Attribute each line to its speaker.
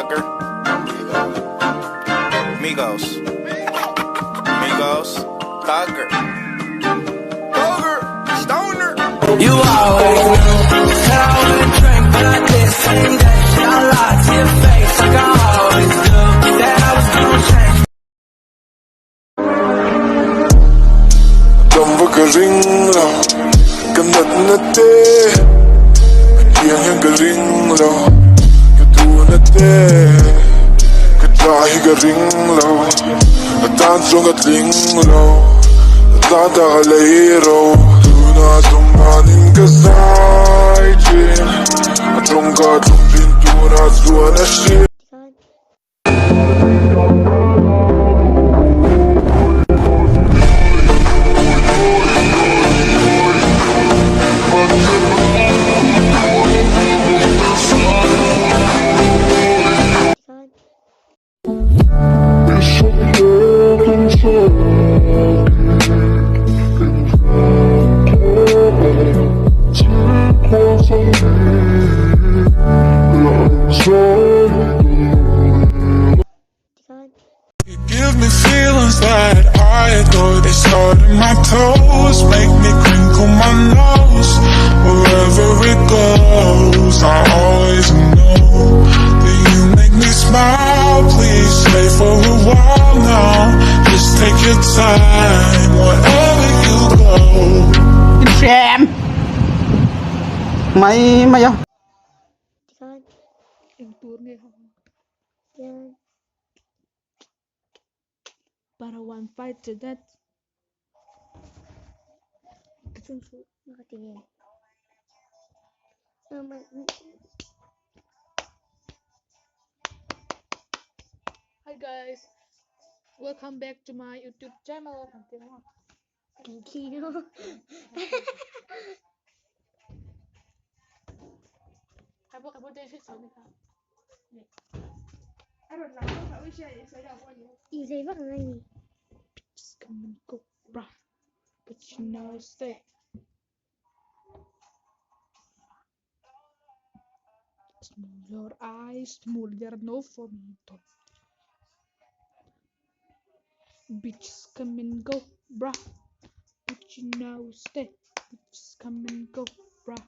Speaker 1: Tucker. Migos. Migos. Tucker. Booger. Stoner.
Speaker 2: You always knew that I would drink, but I did same day. I lied to your face like I always do. That I was gonna change.
Speaker 3: Cầm vào cái ring lo, cầm nát nát tê, kia nhang cái ring lo, cái tu nát tê, cái trai cái ring lo, cái tan trong cái ring lo, cái tan ta cái lấy lo, tu na trong manin cái sai chin, trong cái trong pin tu na zua na shit. You give me feelings that I adore. They start in my toes, make me crinkle my nose. Wherever it goes, I always know that you make me smile. Please stay for a while now. Just take your time, wherever you go.
Speaker 4: Xem mày không?
Speaker 5: Em tuôn nghe không? Para one fight to that. Hi guys, welcome back to my YouTube channel. Anh bố tên thích sống không? Just come and go, bruh. But you know stay. Smooth your eyes, smooth your nose for me. Bitches come and go, bruh. But you know stay. Bitches come and go, bruh.